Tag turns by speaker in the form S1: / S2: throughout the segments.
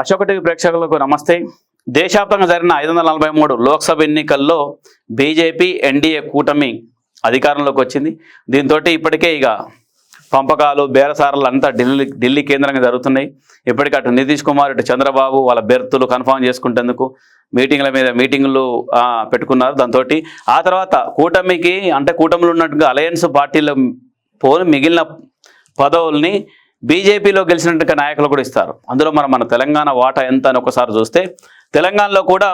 S1: Ashok TV ప్రేక్షకులకు నమస్తే. దేశవ్యాప్తంగా జరిగిన 543 లోక్సభ ఎన్నికల్లో బీజేపీ ఎన్డీఏ కూటమి అధికారంలోకి వచ్చింది. దీంతో ఇప్పటికే ఇక పంపకాలు బేరసారాలు అంతా ఢిల్లీ కేంద్రంగా జరుగుతున్నాయి. ఇప్పటికీ అటు నితీష్ కుమార్ ఇటు చంద్రబాబు వాళ్ళ బెర్తులు కన్ఫర్మ్ చేసుకుంటేందుకు మీటింగ్ల మీద మీటింగులు పెట్టుకున్నారు. దాంతో ఆ తర్వాత కూటమిలో ఉన్నట్టుగా అలయన్స్ పార్టీలో మిగిలిన పదవుల్ని బీజేపీలో గెలిచినట్టుగా నాయకులు కూడా ఇస్తారు. అందులో మన తెలంగాణ వాటా ఎంత అని ఒకసారి చూస్తే తెలంగాణలో కూడా,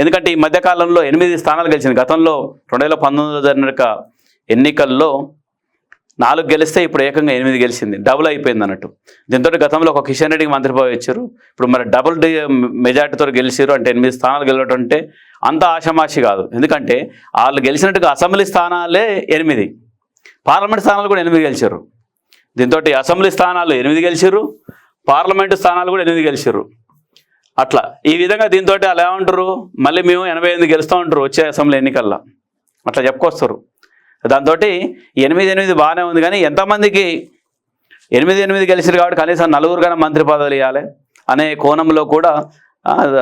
S1: ఎందుకంటే ఈ మధ్యకాలంలో 8 స్థానాలు గెలిచింది. గతంలో 2019లో జరిగిన ఎన్నికల్లో 4 గెలిస్తే ఇప్పుడు ఏకంగా 8 గెలిచింది, డబుల్ అయిపోయింది అన్నట్టు. దీంతో గతంలో ఒక కిషన్ రెడ్డికి మంత్రి పదవి ఇచ్చారు, ఇప్పుడు మరి డబుల్ మెజార్టీతో గెలిచారు. అంటే 8 స్థానాలు గెలవడం అంటే అంత ఆషామాషి కాదు. ఎందుకంటే వాళ్ళు గెలిచినట్టుగా అసెంబ్లీ స్థానాలే 8, పార్లమెంట్ స్థానాలు కూడా 8 గెలిచారు. దీంతో అసెంబ్లీ స్థానాలు 8 గెలిచారు, పార్లమెంటు స్థానాలు కూడా 8 గెలిచారు. అట్లా ఈ విధంగా దీంతో అలా ఏమంటారు, మళ్ళీ మేము 88 గెలుస్తూ ఉంటారు వచ్చే అసెంబ్లీ ఎన్నికల్లో, అట్లా చెప్పుకొస్తారు. దాంతో 8 బాగానే ఉంది. కానీ ఎంతమందికి 8 గెలిచారు కాబట్టి కనీసం 4 గానే మంత్రి పదవులు ఇవ్వాలి అనే కోణంలో కూడా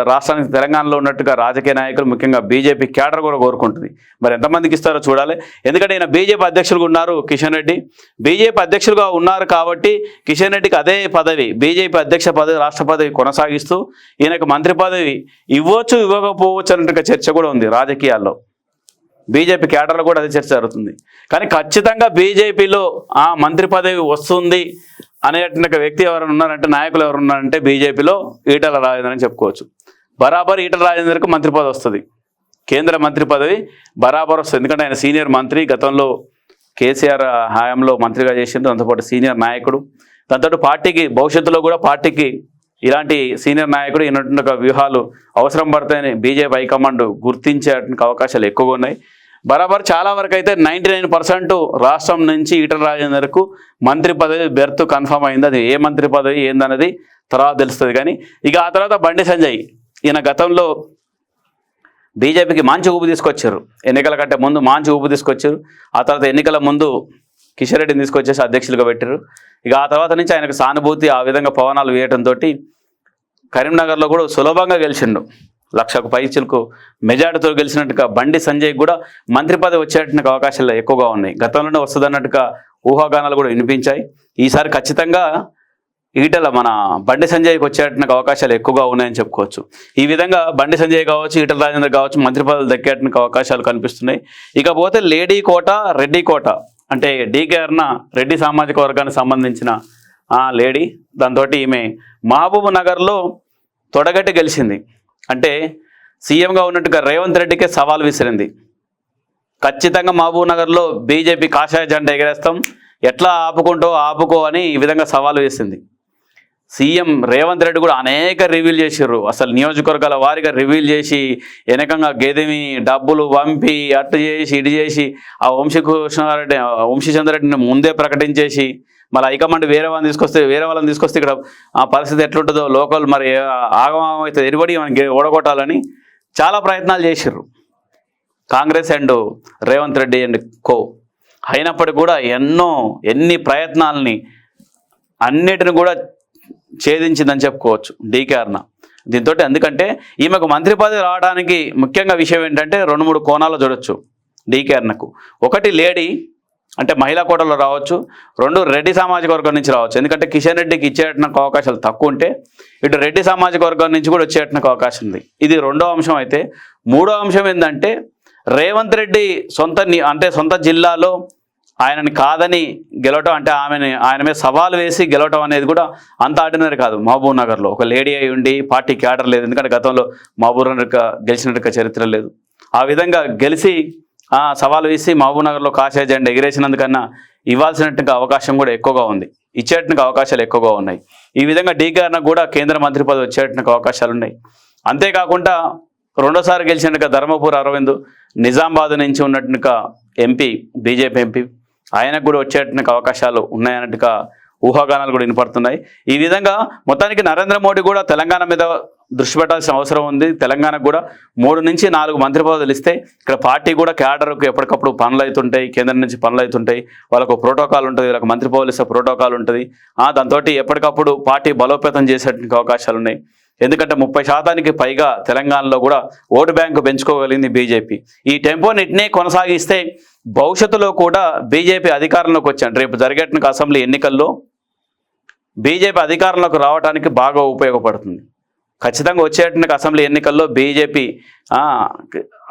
S1: రాష్ట్రానికి తెలంగాణలో ఉన్నట్టుగా రాజకీయ నాయకులు, ముఖ్యంగా బీజేపీ క్యాడర్ కూడా కోరుకుంటుంది. మరి ఎంతమందికి ఇస్తారో చూడాలి. ఎందుకంటే ఈయన బీజేపీ అధ్యక్షులుగా ఉన్నారు కిషన్ రెడ్డి. బీజేపీ అధ్యక్షులుగా ఉన్నారు కాబట్టి కిషన్ రెడ్డికి అదే పదవి, బీజేపీ అధ్యక్ష పదవి, రాష్ట్ర పదవి కొనసాగిస్తూ ఈయనకు మంత్రి పదవి ఇవ్వచ్చు ఇవ్వకపోవచ్చు అన్నట్టుగా చర్చ కూడా ఉంది రాజకీయాల్లో. బీజేపీ క్యాడర్లో కూడా అదే చర్చ జరుగుతుంది. కానీ ఖచ్చితంగా బీజేపీలో మంత్రి పదవి వస్తుంది అనేటువంటి వ్యక్తి ఎవరైనా ఉన్నారంటే, నాయకులు ఎవరు ఉన్నారంటే బీజేపీలో ఈటల రాజేందర్ అని చెప్పుకోవచ్చు. బరాబర్ ఈటల రాజేందర్కు మంత్రి పదవి వస్తుంది, కేంద్ర మంత్రి పదవి బరాబర్ వస్తుంది. ఎందుకంటే ఆయన సీనియర్ మంత్రి, గతంలో కేసీఆర్ హయాంలో మంత్రిగా చేసిండు, దాంతోపాటు సీనియర్ నాయకుడు. దాంతో పార్టీకి భవిష్యత్తులో కూడా పార్టీకి ఇలాంటి సీనియర్ నాయకుడు ఇన్నటువంటి వ్యూహాలు అవసరం పడతాయని బీజేపీ హైకమాండ్ గుర్తించే అవకాశాలు ఎక్కువగా ఉన్నాయి. బరాబర్ చాలా వరకు అయితే 99% రాష్ట్రం నుంచి ఈటల రాజేందర్కు మంత్రి పదవి బెర్త్ కన్ఫర్మ్ అయింది. అది ఏ మంత్రి పదవి ఏందన్నది తర్వాత తెలుస్తుంది. కానీ ఇక ఆ తర్వాత బండి సంజయ్, ఈయన గతంలో బీజేపీకి మంచి ఊపు తీసుకొచ్చారు, ఎన్నికల కంటే ముందు మంచి ఊపు తీసుకొచ్చారు. ఆ తర్వాత ఎన్నికల ముందు కిషన్ రెడ్డిని తీసుకొచ్చేసి అధ్యక్షులుగా పెట్టారు. ఇక ఆ తర్వాత నుంచి ఆయనకు సానుభూతి ఆ విధంగా పవనాలు వేయడంతో కరీంనగర్లో కూడా సులభంగా గెలిచిండు, 1,00,000కు పైచిలకు మెజార్టీతో గెలిచినట్టుగా బండి సంజయ్ కూడా మంత్రి పదవి వచ్చేటువంటి అవకాశాలు ఎక్కువగా ఉన్నాయి. గతంలోనే వస్తుందన్నట్టుగా ఊహాగానాలు కూడా వినిపించాయి. ఈసారి ఖచ్చితంగా ఈటల బండి సంజయ్కి వచ్చేటువంటి అవకాశాలు ఎక్కువగా ఉన్నాయని చెప్పుకోవచ్చు. ఈ విధంగా బండి సంజయ్ కావచ్చు, ఈటల రాజేందర్ కావచ్చు మంత్రి పదవులు దక్కేటువంటి అవకాశాలు కనిపిస్తున్నాయి. ఇకపోతే లేడీ కోట, రెడ్డి కోట, అంటే డీకే అరుణ రెడ్డి సామాజిక వర్గానికి సంబంధించిన లేడీ. దాంతో ఈమె మహబూబ్ నగర్లో తొడగట్టి గెలిచింది. అంటే సీఎంగా ఉన్నట్టుగా రేవంత్ రెడ్డికే సవాల్ విసిరింది. ఖచ్చితంగా మహబూబ్ నగర్లో బీజేపీ కాషాయ జెండా ఎగరేస్తాం, ఎట్లా ఆపుకో అని ఈ విధంగా సవాల్ వేసింది. సీఎం రేవంత్ రెడ్డి కూడా అనేక రివీల్ చేసారు, అసలు నియోజకవర్గాల వారిగా రివీల్ చేసి వెనకంగా గెదిమి డబ్బులు పంపి అటు చేసి ఇటు చేసి ఆ వంశీచంద్రరెడ్డిని ముందే ప్రకటించేసి మళ్ళీ హైకమాండ్ వేరే వాళ్ళని తీసుకొస్తే ఇక్కడ ఆ పరిస్థితి ఎట్లుంటుందో లోకల్ మరి ఆగమాగం అయితే ఎరుబడి మనకి ఓడగొట్టాలని చాలా ప్రయత్నాలు చేశారు Congress and Revanth Reddy and co. అయినప్పటికీ కూడా ఎన్ని ప్రయత్నాలని అన్నిటిని కూడా ఛేదించిందని చెప్పుకోవచ్చు డీకే అరుణ. దీంతో ఎందుకంటే ఈమెకు మంత్రి పదవి రావడానికి ముఖ్యంగా విషయం ఏంటంటే 2-3 కోణాలు చూడొచ్చు డీకే అరుణకు. ఒకటి లేడీ, అంటే మహిళా కోటలో రావచ్చు. 2 రెడ్డి సామాజిక వర్గం నుంచి రావచ్చు. ఎందుకంటే కిషన్ రెడ్డికి ఇచ్చేటువంటి అవకాశాలు తక్కువ ఉంటే ఇటు రెడ్డి సామాజిక వర్గం నుంచి కూడా వచ్చేటువంటి అవకాశం ఉంది. ఇది 2వ అంశం. అయితే 3వ అంశం ఏంటంటే రేవంత్ రెడ్డి సొంత జిల్లాలో ఆయనని కాదని గెలవటం, అంటే ఆయన మీద సవాల్ వేసి గెలవటం అనేది కూడా అంత ఆర్డినరీ కాదు. మహబూబ్ నగర్లో ఒక లేడీ అయి ఉండి పార్టీ క్యాడర్ లేదు, ఎందుకంటే గతంలో మహబూబ్ నగర్ గెలిచినట్టుగా చరిత్ర లేదు. ఆ విధంగా గెలిచి సవాల్ వేసి మహబూబ్ నగర్లో కాషాయ జెండా ఎగిరేసినందుకన్నా ఇవ్వాల్సినట్టుగా అవకాశం కూడా ఎక్కువగా ఉంది, ఇచ్చేటువంటి అవకాశాలు ఎక్కువగా ఉన్నాయి. ఈ విధంగా డీకే అరుణ కూడా కేంద్ర మంత్రి పదవి వచ్చేటువంటి అవకాశాలు ఉన్నాయి. అంతేకాకుండా 2వ సారి గెలిచినట్టుగా ధర్మపురి అరవింద్ నిజామాబాద్ నుంచి ఉన్నట్టుగా ఎంపీ, బీజేపీ ఎంపీ, ఆయనకు కూడా వచ్చేటువంటి అవకాశాలు ఉన్నాయన్నట్టుగా ఊహాగానాలు కూడా వినపడుతున్నాయి. ఈ విధంగా మొత్తానికి నరేంద్ర మోడీ కూడా తెలంగాణ మీద దృష్టి పెట్టాల్సిన అవసరం ఉంది. తెలంగాణకు కూడా 3 నుంచి 4 మంత్రి పదవులు ఇస్తే ఇక్కడ పార్టీ కూడా క్యాడర్కు ఎప్పటికప్పుడు పనులు అవుతుంటాయి, కేంద్రం నుంచి పనులు అవుతుంటాయి, వాళ్ళకు ప్రోటోకాల్ ఉంటుంది, వాళ్ళకి మంత్రి పదవులు ఇస్తే ప్రోటోకాల్ ఉంటుంది. దాంతో ఎప్పటికప్పుడు పార్టీ బలోపేతం చేసేటువంటి అవకాశాలు ఉన్నాయి. ఎందుకంటే 30% పైగా తెలంగాణలో కూడా ఓటు బ్యాంకు పెంచుకోగలిగింది బీజేపీ. ఈ టెంపోని ఇట్నే కొనసాగిస్తే భవిష్యత్తులో కూడా బీజేపీ అధికారంలోకి వచ్చాను రేపు జరిగేట అసెంబ్లీ ఎన్నికల్లో బీజేపీ అధికారంలోకి రావడానికి బాగా ఉపయోగపడుతుంది. ఖచ్చితంగా వచ్చేట అసెంబ్లీ ఎన్నికల్లో బీజేపీ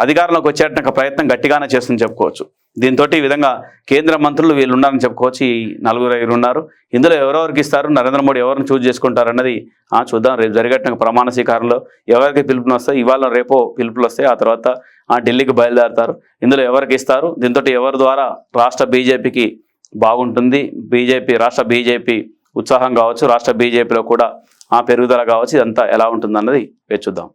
S1: అధికారంలోకి వచ్చేట ప్రయత్నం గట్టిగానే చేస్తుందని చెప్పుకోవచ్చు. దీంతో ఈ విధంగా కేంద్ర మంత్రులు వీళ్ళు ఉన్నారని చెప్పుకోవచ్చు. ఈ 4 ఉన్నారు. ఇందులో ఎవరెవరికి ఇస్తారు, నరేంద్ర మోడీ ఎవరిని చూజ్ చేసుకుంటారు అన్నది చూద్దాం. రేపు జరిగేట ప్రమాణ స్వీకారంలో ఎవరికి పిలుపులు వస్తాయి, ఇవాళ రేపో పిలుపులు వస్తాయి, ఆ తర్వాత ఢిల్లీకి బయలుదేరుతారు. ఇందులో ఎవరికి ఇస్తారు, దీంతో ఎవరి ద్వారా రాష్ట్ర బీజేపీకి బాగుంటుంది, రాష్ట్ర బీజేపీ ఉత్సాహం కావచ్చు, రాష్ట్ర బీజేపీలో కూడా పెరుగుదల కావచ్చు, ఇదంతా ఎలా ఉంటుందన్నది వేచి చూద్దాం.